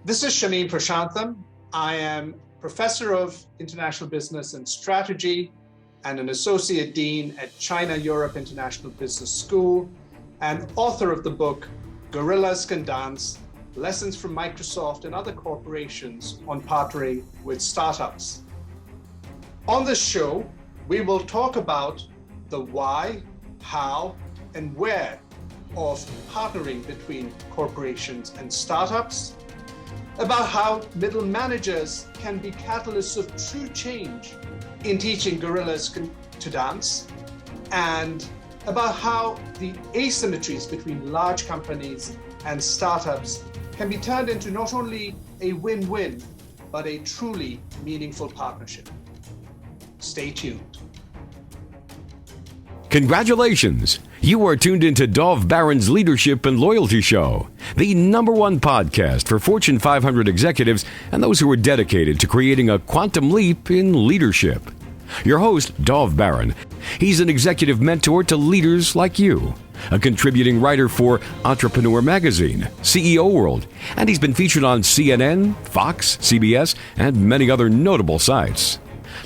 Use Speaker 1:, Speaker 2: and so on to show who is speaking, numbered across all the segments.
Speaker 1: This is Shameen Prashantham. I am Professor of International Business and Strategy and an Associate Dean at China Europe International Business School and author of the book, Gorillas Can Dance, Lessons from Microsoft and Other Corporations on Partnering with Startups. On this show, we will talk about the why, how, and where of partnering between corporations and startups, about how middle managers can be catalysts of true change in teaching gorillas to dance, and about how the asymmetries between large companies and startups can be turned into not only a win-win, but a truly meaningful partnership. Stay tuned.
Speaker 2: Congratulations! You are tuned into Dov Baron's Leadership and Loyalty Show, the #1 podcast for Fortune 500 executives and those who are dedicated to creating a quantum leap in leadership. Your host, Dov Baron, he's an executive mentor to leaders like you, a contributing writer for Entrepreneur magazine, CEO World, and he's been featured on CNN, Fox, CBS, and many other notable sites.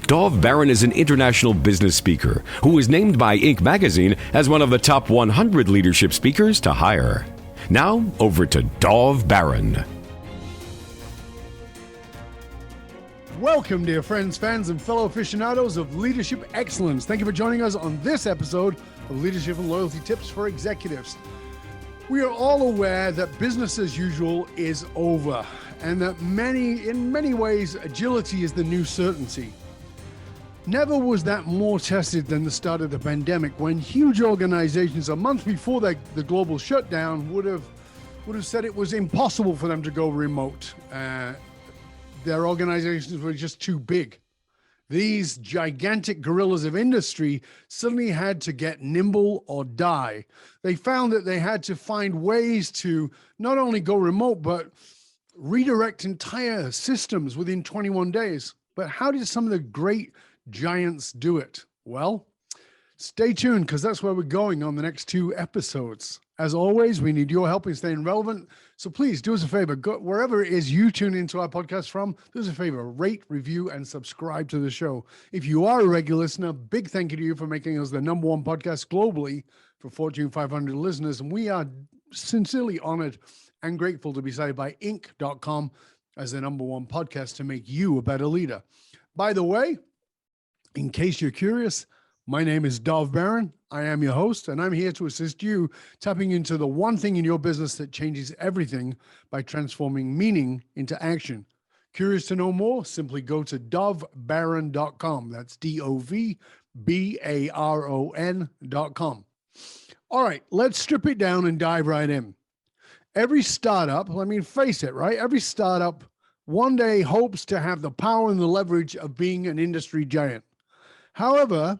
Speaker 2: Dov Baron is an international business speaker who was named by Inc. magazine as one of the top 100 leadership speakers to hire. Now, over to Dov Baron.
Speaker 3: Welcome, dear friends, fans, and fellow aficionados of leadership excellence. Thank you for joining us on this episode of Leadership and Loyalty Tips for Executives. We are all aware that business as usual is over, and that in many ways, agility is the new certainty. Never was that more tested than the start of the pandemic, when huge organizations a month before the global shutdown would have said it was impossible for them to go remote. Their organizations were just too big. These gigantic gorillas of industry suddenly had to get nimble or die. They found that they had to find ways to not only go remote, but redirect entire systems within 21 days. But how did some of the great giants do it? Well, stay tuned, because that's where we're going on the next 2 episodes. As always, we need your help in staying relevant. So please do us a favor, go wherever it is you tune into our podcast from, do us a favor, rate, review, and subscribe to the show. If you are a regular listener, big thank you to you for making us the #1 podcast globally for Fortune 500 listeners. And we are sincerely honored and grateful to be cited by Inc.com as the #1 podcast to make you a better leader. By the way, in case you're curious, my name is Dov Baron. I am your host, and I'm here to assist you tapping into the one thing in your business that changes everything by transforming meaning into action. Curious to know more? Simply go to dovbaron.com. That's DOVBARON.com. All right, let's strip it down and dive right in. Every startup, face it, right? Every startup one day hopes to have the power and the leverage of being an industry giant. However,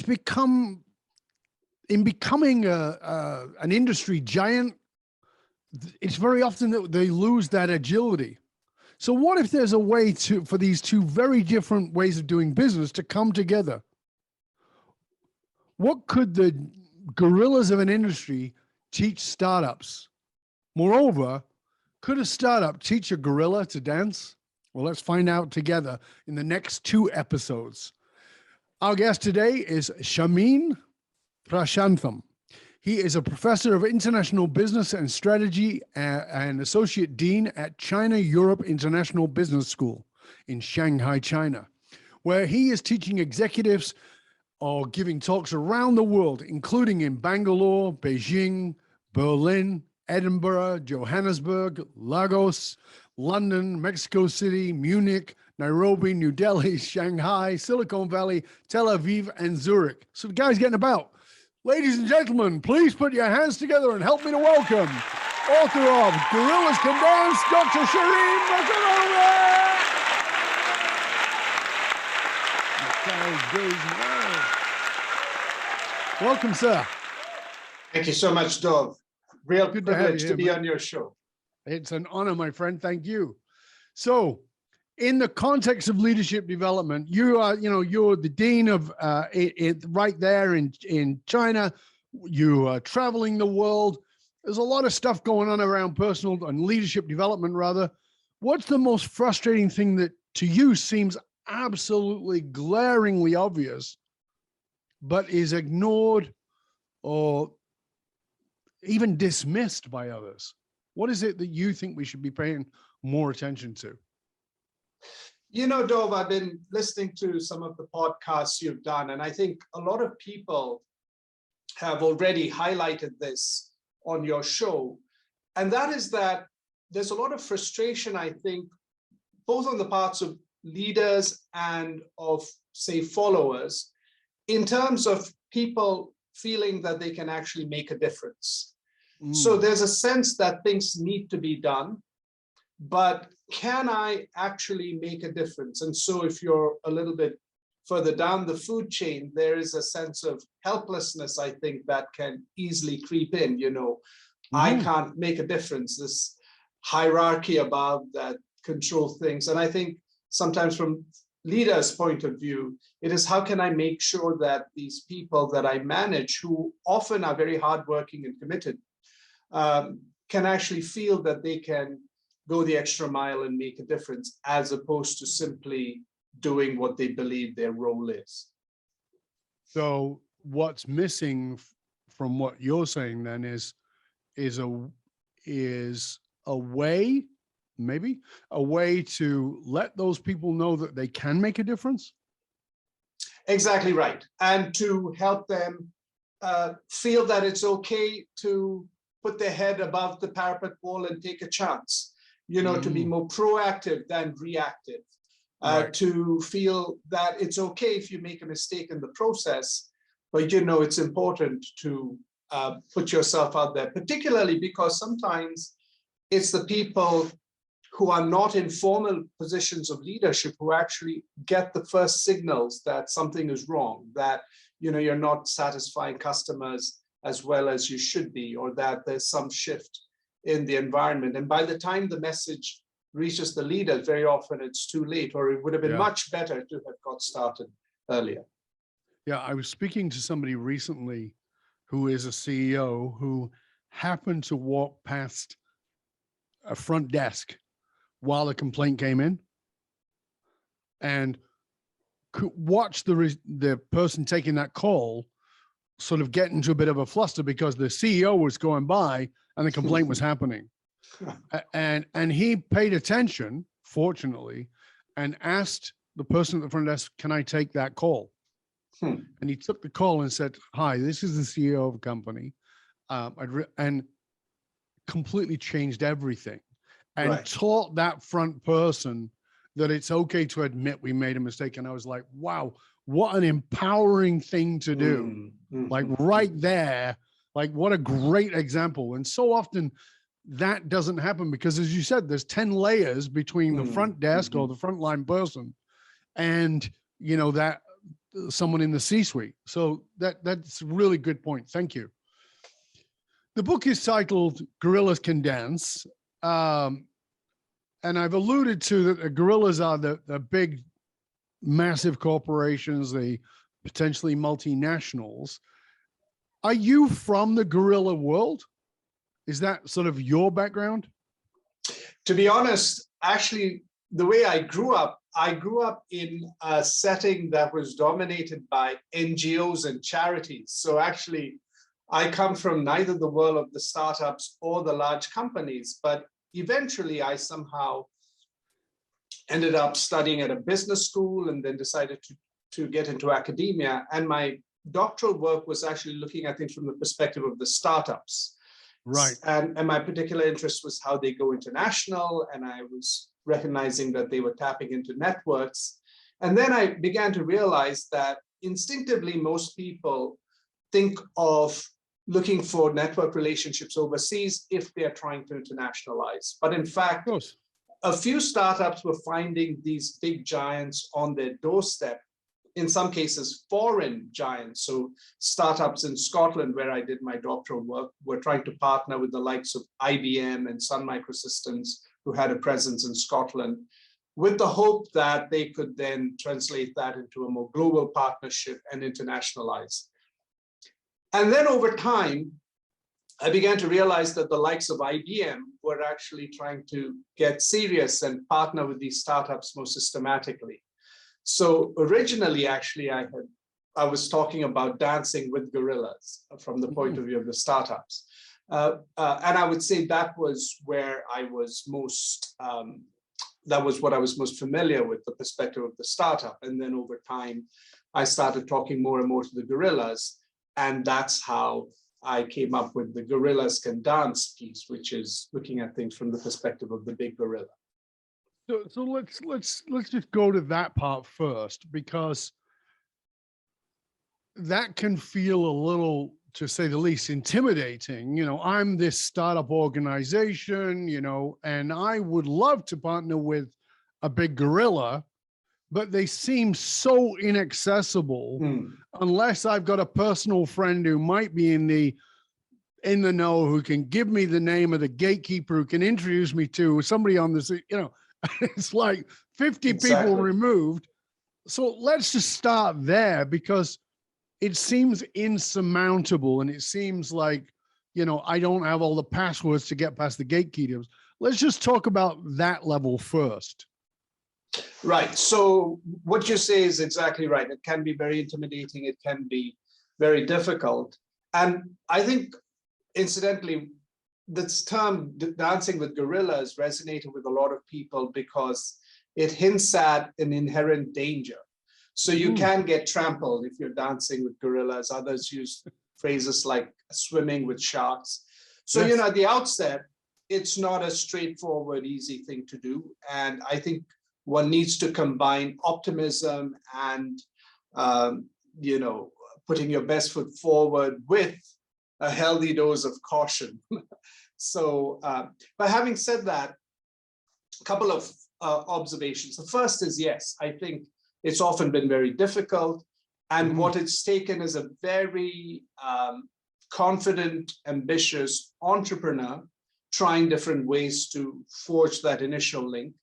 Speaker 3: becoming an industry giant, it's very often that they lose that agility. So what if there's a way for these two very different ways of doing business to come together? What could the gorillas of an industry teach startups? Moreover, could a startup teach a gorilla to dance? Well, let's find out together in the next 2 episodes. Our guest today is Shameen Prashantham. He is a professor of international business and strategy and associate dean at China Europe International Business School in Shanghai, China, where he is teaching executives or giving talks around the world, including in Bangalore, Beijing, Berlin, Edinburgh, Johannesburg, Lagos, London, Mexico City, Munich, Nairobi, New Delhi, Shanghai, Silicon Valley, Tel Aviv, and Zurich. So the guy's getting about. Ladies and gentlemen, please put your hands together and help me to welcome author of Gorillas Can Dance, Dr. Shameen Prashantham. Welcome, sir.
Speaker 1: Thank you so much, Dov. Real
Speaker 3: Good
Speaker 1: privilege to be
Speaker 3: man.
Speaker 1: on your show.
Speaker 3: It's an honor, my friend. Thank you. So, in the context of leadership development, you're the dean of right there in China. You are traveling the world. There's a lot of stuff going on around personal and leadership development, rather. What's the most frustrating thing that to you seems absolutely glaringly obvious, but is ignored or even dismissed by others? What is it that you think we should be paying more attention to?
Speaker 1: You know, Dov, I've been listening to some of the podcasts you've done, and I think a lot of people have already highlighted this on your show. And that is that there's a lot of frustration, I think, both on the parts of leaders and of, say, followers, in terms of people feeling that they can actually make a difference. So there's a sense that things need to be done, but can I actually make a difference? And so if you're a little bit further down the food chain, there is a sense of helplessness, I think, that can easily creep in. You know, I can't make a difference, this hierarchy above that control things. And I think sometimes from leaders' point of view, it is how can I make sure that these people that I manage, who often are very hardworking and committed, can actually feel that they can go the extra mile and make a difference, as opposed to simply doing what they believe their role is.
Speaker 3: So what's missing from what you're saying then is a way, maybe a way to let those people know that they can make a difference?
Speaker 1: Exactly right. And to help them feel that it's okay to put their head above the parapet wall and take a chance, you know, to be more proactive than reactive, to feel that it's okay if you make a mistake in the process, but, you know, it's important to put yourself out there, particularly because sometimes it's the people who are not in formal positions of leadership who actually get the first signals that something is wrong, that, you know, you're not satisfying customers as well as you should be, or that there's some shift in the environment. And by the time the message reaches the leaders, very often it's too late, or it would have been much better to have got started earlier.
Speaker 3: Yeah, I was speaking to somebody recently who is a CEO who happened to walk past a front desk while a complaint came in, and could watch the person taking that call sort of get into a bit of a fluster because the CEO was going by and the complaint was happening. And he paid attention, fortunately, and asked the person at the front desk, can I take that call? And he took the call and said, hi, this is the CEO of a company. And completely changed everything and taught that front person that it's okay to admit we made a mistake. And I was like, wow, what an empowering thing to do. Like right there, like what a great example. And so often that doesn't happen because, as you said, there's 10 layers between the front desk or the frontline person and, you know, that someone in the C-suite. So that's a really good point. Thank you. The book is titled Gorillas Can Dance. And I've alluded to that the gorillas are the big, massive corporations, the potentially multinationals. Are you from the gorilla world? Is that sort of your background?
Speaker 1: To be honest, actually, the way I grew up in a setting that was dominated by NGOs and charities. So actually, I come from neither the world of the startups or the large companies, but eventually I somehow ended up studying at a business school and then decided to get into academia. And my doctoral work was actually looking at things from the perspective of the startups.
Speaker 3: Right.
Speaker 1: And my particular interest was how they go international. And I was recognizing that they were tapping into networks. And then I began to realize that instinctively, most people think of looking for network relationships overseas if they're trying to internationalize. But in fact, a few startups were finding these big giants on their doorstep, in some cases foreign giants. So startups in Scotland, where I did my doctoral work, were trying to partner with the likes of IBM and Sun Microsystems, who had a presence in Scotland, with the hope that they could then translate that into a more global partnership and internationalize. And then over time, I began to realize that the likes of IBM were actually trying to get serious and partner with these startups more systematically. So originally, actually, I was talking about dancing with gorillas from the point of view of the startups. And I would say that was where I was most, that was what I was most familiar with, the perspective of the startup. And then over time, I started talking more and more to the gorillas. And that's how I came up with the Gorillas Can Dance piece, which is looking at things from the perspective of the big gorilla.
Speaker 3: So let's just go to that part first, because that can feel a little, to say the least, intimidating. You know, I'm this startup organization, you know, and I would love to partner with a big gorilla, but they seem so inaccessible unless I've got a personal friend who might be in the know, who can give me the name of the gatekeeper, who can introduce me to somebody on this, you know. It's like 50 people removed. So let's just start there, because it seems insurmountable, and it seems like, you know, I don't have all the passwords to get past the gatekeepers. Let's just talk about that level first.
Speaker 1: Right. So what you say is exactly right. It can be very intimidating. It can be very difficult. And I think, incidentally, this term dancing with gorillas resonated with a lot of people because it hints at an inherent danger. So you can get trampled if you're dancing with gorillas. Others use phrases like swimming with sharks. So, you know, at the outset, it's not a straightforward, easy thing to do. And I think one needs to combine optimism and, you know, putting your best foot forward with a healthy dose of caution. So, but having said that, a couple of observations. The first is, yes, I think it's often been very difficult. And what it's taken is a very confident, ambitious entrepreneur trying different ways to forge that initial link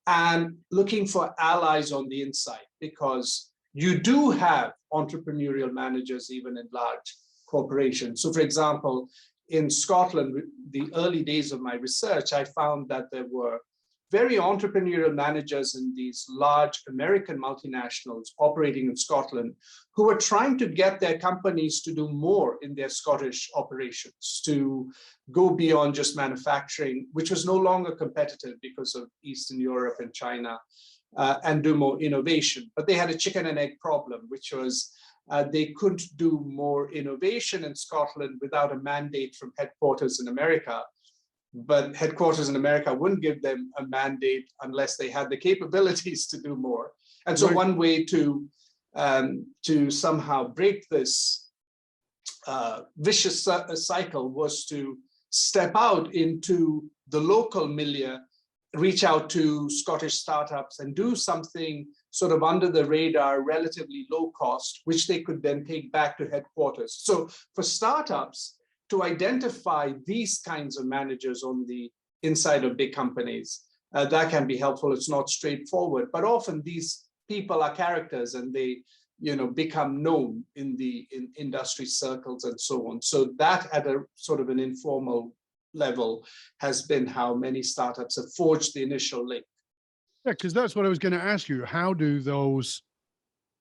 Speaker 1: and looking for allies on the inside, because you do have entrepreneurial managers even in large corporations. So for example, in Scotland, the early days of my research, I found that there were very entrepreneurial managers in these large American multinationals operating in Scotland who were trying to get their companies to do more in their Scottish operations, to go beyond just manufacturing, which was no longer competitive because of Eastern Europe and China, and do more innovation. But they had a chicken and egg problem, which was they couldn't do more innovation in Scotland without a mandate from headquarters in America. But headquarters in America wouldn't give them a mandate unless they had the capabilities to do more. And so one way to somehow break this vicious cycle was to step out into the local milieu, reach out to Scottish startups and do something sort of under the radar, relatively low cost, which they could then take back to headquarters. So for startups, to identify these kinds of managers on the inside of big companies, that can be helpful. It's not straightforward, but often these people are characters and they, you know, become known in industry circles and so on. So that at a sort of an informal level has been how many startups have forged the initial link.
Speaker 3: Yeah, because that's what I was going to ask you. How do those,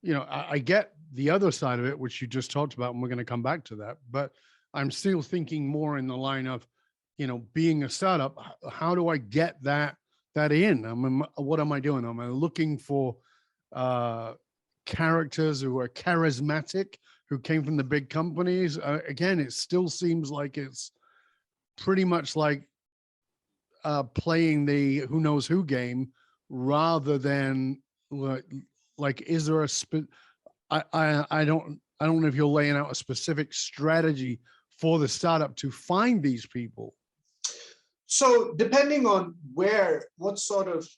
Speaker 3: you know, I get the other side of it, which you just talked about, and we're going to come back to that, but I'm still thinking more in the line of, you know, being a startup. How do I get that in? What am I doing? Am I looking for characters who are charismatic, who came from the big companies? Again, it still seems like it's pretty much like playing the who knows who game, rather than like is there I don't know if you're laying out a specific strategy for the startup to find these people.
Speaker 1: So depending on what sort of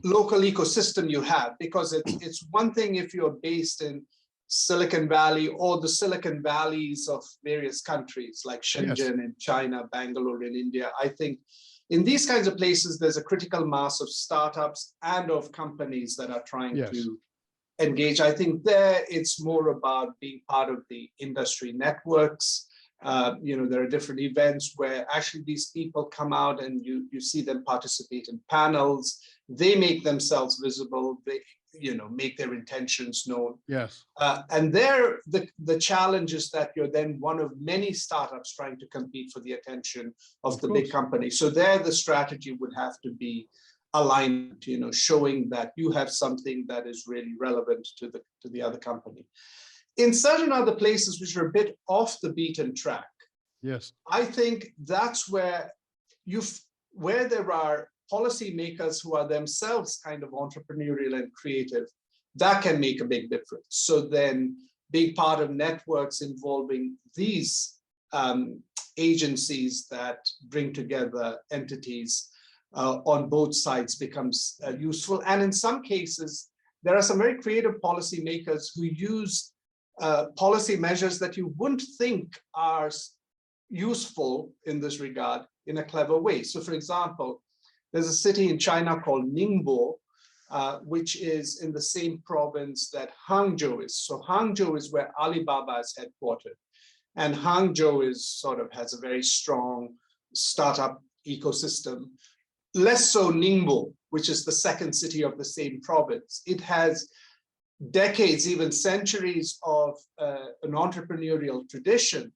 Speaker 1: local ecosystem you have, because it's one thing if you're based in Silicon Valley or the Silicon Valleys of various countries like Shenzhen in China, Bangalore in India. I think in these kinds of places, there's a critical mass of startups and of companies that are trying to engage. I think there it's more about being part of the industry networks There are different events where actually these people come out and you see them participate in panels. They make themselves visible. They, make their intentions known.
Speaker 3: Yes.
Speaker 1: And there, the challenge is that you're then one of many startups trying to compete for the attention of the big company. So there, the strategy would have to be alignment, showing that you have something that is really relevant to the other company. In certain other places which are a bit off the beaten track,
Speaker 3: yes,
Speaker 1: I think that's where there are policymakers who are themselves kind of entrepreneurial and creative, that can make a big difference. So then being part of networks involving these agencies that bring together entities on both sides becomes useful. And in some cases, there are some very creative policymakers who use policy measures that you wouldn't think are useful in this regard in a clever way. So for example, there's a city in China called Ningbo, which is in the same province that Hangzhou is. So Hangzhou is where Alibaba is headquartered. And Hangzhou has a very strong startup ecosystem. Less so Ningbo, which is the second city of the same province. It has decades, even centuries of an entrepreneurial tradition.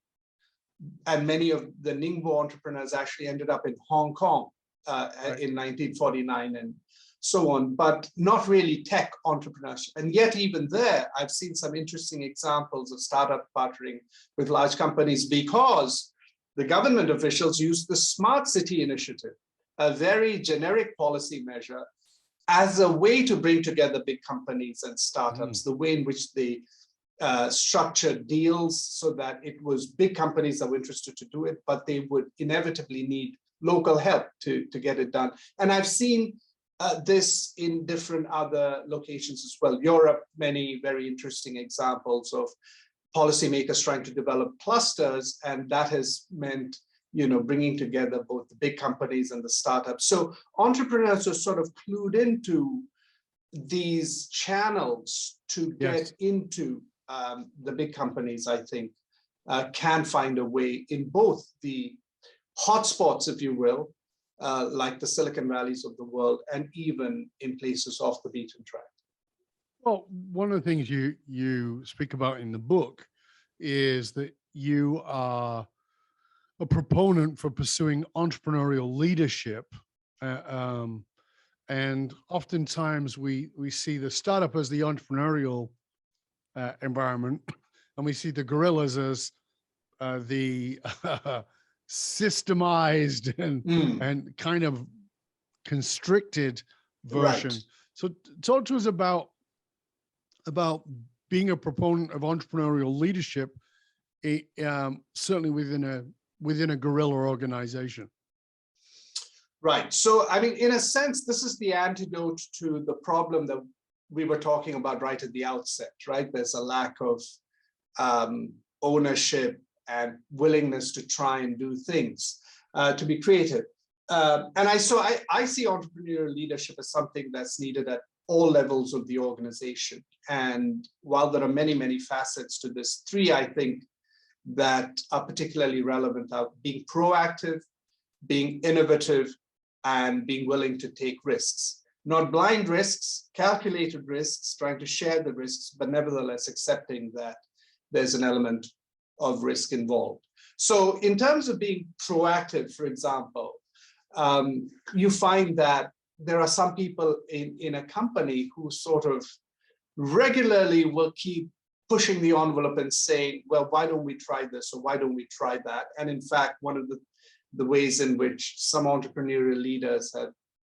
Speaker 1: And many of the Ningbo entrepreneurs actually ended up in Hong Kong in 1949 and so on, but not really tech entrepreneurship. And yet even there, I've seen some interesting examples of startup partnering with large companies because the government officials used the Smart City Initiative, a very generic policy measure, as a way to bring together big companies and startups, the way in which they structured deals so that it was big companies that were interested to do it, but they would inevitably need local help to get it done. And I've seen this in different other locations as well. Europe, many very interesting examples of policymakers trying to develop clusters, and that has meant bringing together both the big companies and the startups. So entrepreneurs are sort of clued into these channels to get into the big companies, I think, can find a way in both the hotspots, if you will, like the Silicon Valleys of the world, and even in places off the beaten track.
Speaker 3: Well, one of the things you speak about in the book is that you are a proponent for pursuing entrepreneurial leadership. And oftentimes we see the startup as the entrepreneurial environment, and we see the guerrillas as the systemized and kind of constricted version. Right. So talk to us about being a proponent of entrepreneurial leadership, certainly within a guerrilla organization.
Speaker 1: Right. So, I mean, in a sense, this is the antidote to the problem that we were talking about right at the outset, right? There's a lack of ownership and willingness to try and do things, to be creative. And I see entrepreneurial leadership as something that's needed at all levels of the organization. And while there are many, many facets to this, three, I think, that are particularly relevant are being proactive, being innovative, and being willing to take risks. Not blind risks, calculated risks, trying to share the risks, but nevertheless accepting that there's an element of risk involved. So in terms of being proactive, for example, you find that there are some people in a company who sort of regularly will keep pushing the envelope and saying, well, why don't we try this or why don't we try that? And in fact, one of the ways in which some entrepreneurial leaders have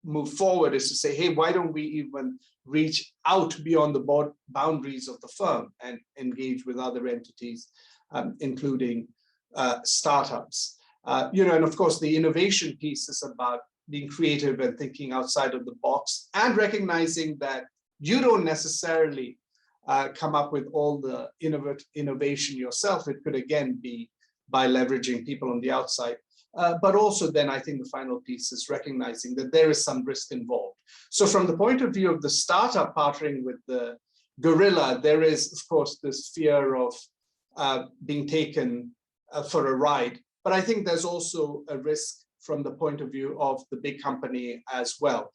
Speaker 1: moved forward is to say, hey, why don't we even reach out beyond the boundaries of the firm and engage with other entities, including startups. And of course, the innovation piece is about being creative and thinking outside of the box and recognizing that you don't necessarily come up with all the innovation yourself. It could again be by leveraging people on the outside. But also then I think the final piece is recognizing that there is some risk involved. So from the point of view of the startup partnering with the guerrilla, there is, of course, this fear of being taken for a ride. But I think there's also a risk from the point of view of the big company as well.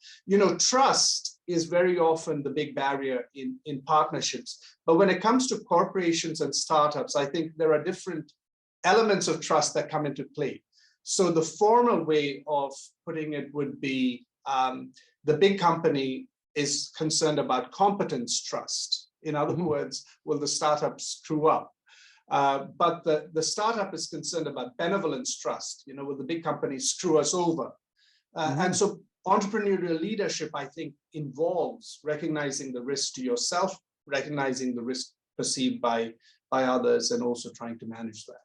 Speaker 1: Trust is very often the big barrier in partnerships. But when it comes to corporations and startups, I think there are different elements of trust that come into play. So the formal way of putting it would be the big company is concerned about competence trust. In other words, will the startup screw up? But the startup is concerned about benevolence trust. Will the big company screw us over? And so entrepreneurial leadership, I think, involves recognizing the risk to yourself, recognizing the risk perceived by others, and also trying to manage that.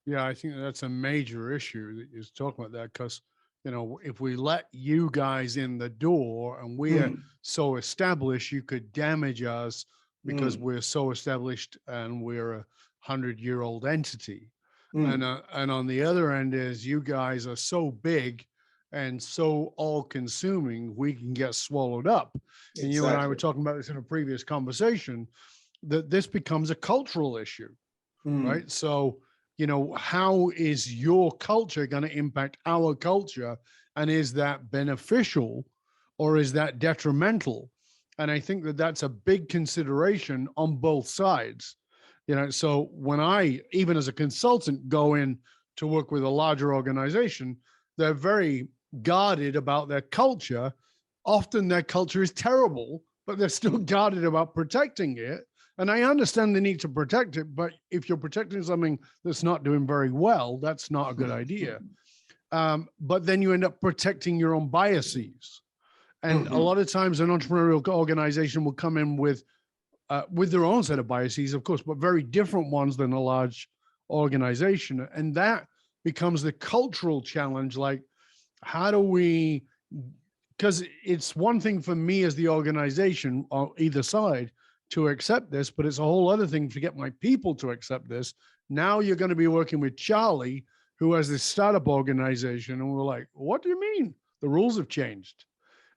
Speaker 3: Yeah, I think that's a major issue that you're talking about that, because, if we let you guys in the door and we're so established, you could damage us because we're so established and we're a 100-year-old entity. And on the other end is you guys are so big and so all-consuming, we can get swallowed up. Exactly. And you and I were talking about this in a previous conversation, that this becomes a cultural issue, right? So, how is your culture going to impact our culture? And is that beneficial or is that detrimental? And I think that that's a big consideration on both sides. So when I, even as a consultant, go in to work with a larger organization, they're very guarded about their culture. Often their culture is terrible, but they're still guarded about protecting it. And I understand the need to protect it, but if you're protecting something that's not doing very well, that's not a good idea. But then you end up protecting your own biases. And a lot of times an entrepreneurial organization will come in with their own set of biases, of course, but very different ones than a large organization. And that becomes the cultural challenge. Like, how do we, because it's one thing for me as the organization on either side to accept this, but it's a whole other thing to get my people to accept this. Now you're going to be working with Charlie, who has this startup organization. And we're like, what do you mean? The rules have changed.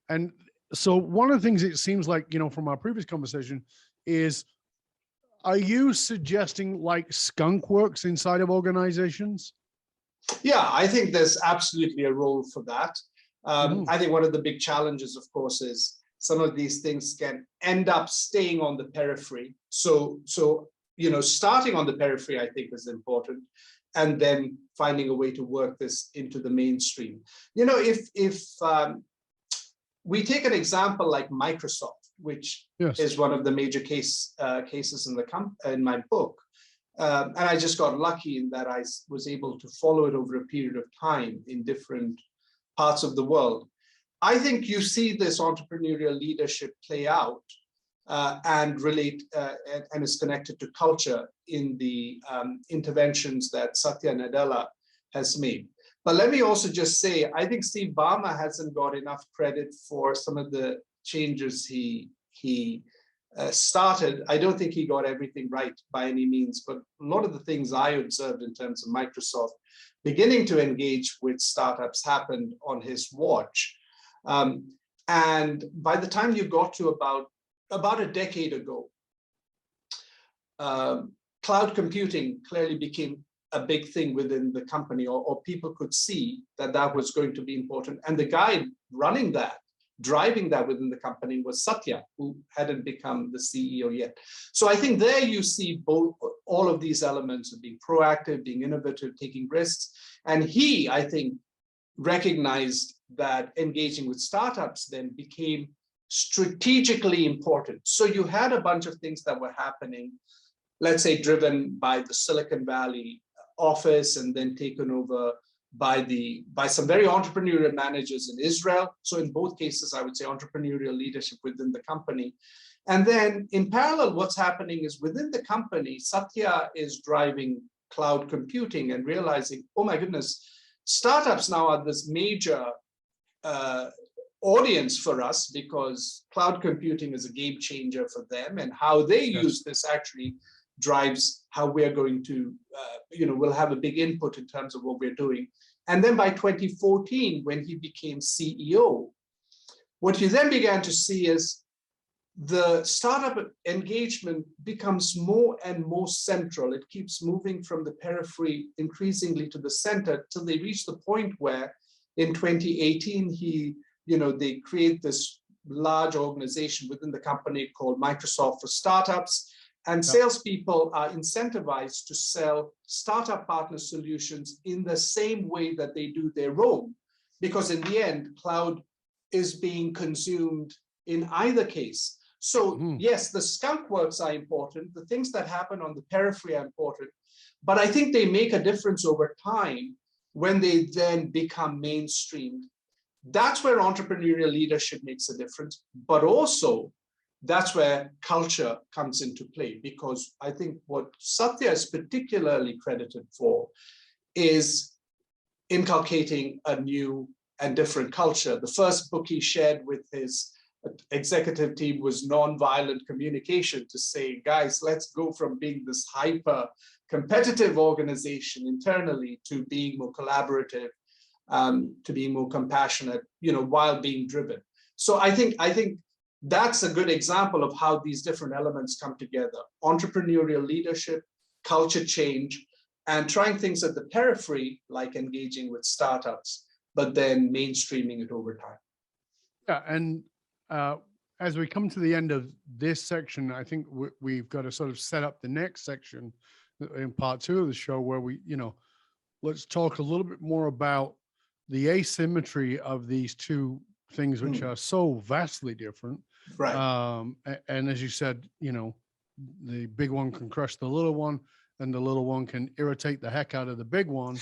Speaker 3: And so one of the things it seems like, from our previous conversation is, are you suggesting like skunk works inside of organizations?
Speaker 1: Yeah, I think there's absolutely a role for that. I think one of the big challenges, of course, is some of these things can end up staying on the periphery. So starting on the periphery, I think, is important, and then finding a way to work this into the mainstream. If we take an example like Microsoft, which is one of the major cases in my book, and I just got lucky in that I was able to follow it over a period of time in different parts of the world. I think you see this entrepreneurial leadership play out and relate and is connected to culture in the interventions that Satya Nadella has made. But let me also just say, I think Steve Ballmer hasn't got enough credit for some of the changes he started. I don't think he got everything right by any means, but a lot of the things I observed in terms of Microsoft beginning to engage with startups happened on his watch. And by the time you got to about a decade ago, cloud computing clearly became a big thing within the company, or people could see that was going to be important. And the guy running that, driving that within the company was Satya, who hadn't become the CEO yet. So I think there you see all of these elements of being proactive, being innovative, taking risks. And he, I think, recognized that engaging with startups then became strategically important. So you had a bunch of things that were happening, let's say driven by the Silicon Valley office and then taken over by some very entrepreneurial managers in Israel. So in both cases, I would say entrepreneurial leadership within the company. And then in parallel, what's happening is within the company, Satya is driving cloud computing and realizing, oh my goodness, startups now are this major audience for us because cloud computing is a game changer for them, and how they use this actually drives how we're going to, we'll have a big input in terms of what we're doing. And then by 2014, when he became CEO, what you then began to see is the startup engagement becomes more and more central. It keeps moving from the periphery increasingly to the center till they reach the point where in 2018, they create this large organization within the company called Microsoft for Startups. And salespeople are incentivized to sell startup partner solutions in the same way that they do their own, because in the end, cloud is being consumed in either case. So yes, the skunk works are important. The things that happen on the periphery are important, but I think they make a difference over time when they then become mainstreamed. That's where entrepreneurial leadership makes a difference, but also that's where culture comes into play, because I think what Satya is particularly credited for is inculcating a new and different culture. The first book he shared with his executive team was Nonviolent Communication, to say, guys, let's go from being this hyper competitive organization internally to being more collaborative, to being more compassionate, while being driven. So I think that's a good example of how these different elements come together: entrepreneurial leadership, culture change, and trying things at the periphery, like engaging with startups, but then mainstreaming it over time.
Speaker 3: Yeah, and as we come to the end of this section, I think we've got to sort of set up the next section in part 2 of the show, where we, let's talk a little bit more about the asymmetry of these two things, which are so vastly different.
Speaker 1: Right.
Speaker 3: And as you said, the big one can crush the little one, and the little one can irritate the heck out of the big one.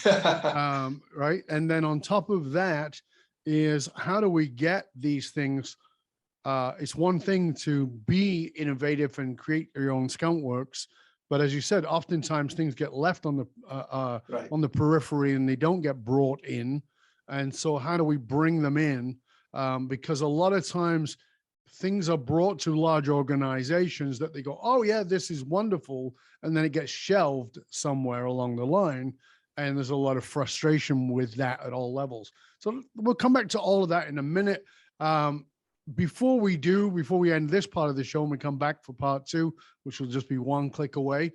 Speaker 3: Right. And then on top of that is, how do we get these things? It's one thing to be innovative and create your own skunk works, but as you said, oftentimes things get left on the periphery and they don't get brought in. And so how do we bring them in? Because a lot of times things are brought to large organizations that they go, oh yeah, this is wonderful. And then it gets shelved somewhere along the line. And there's a lot of frustration with that at all levels. So we'll come back to all of that in a minute. Before we end this part of the show and we come back for part 2, which will just be one click away,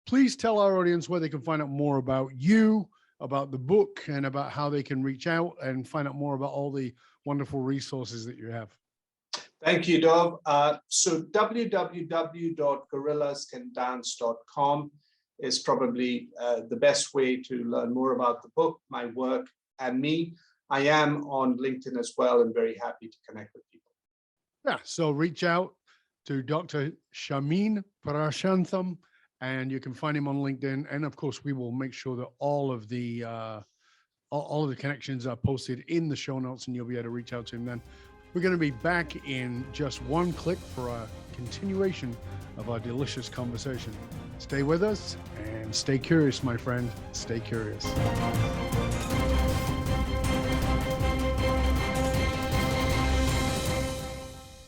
Speaker 3: please tell our audience where they can find out more about you, about the book, and about how they can reach out and find out more about all the wonderful resources that you have.
Speaker 1: Thank you, Dov. So www.gorillascandance.com is probably the best way to learn more about the book, my work, and me. I am on LinkedIn as well, and very happy to connect with people.
Speaker 3: Yeah, so reach out to Dr. Shameen Prashantham, and you can find him on LinkedIn. And of course, we will make sure that all of the connections are posted in the show notes, and you'll be able to reach out to him then. We're going to be back in just one click for a continuation of our delicious conversation. Stay with us and stay curious, my friend. Stay curious.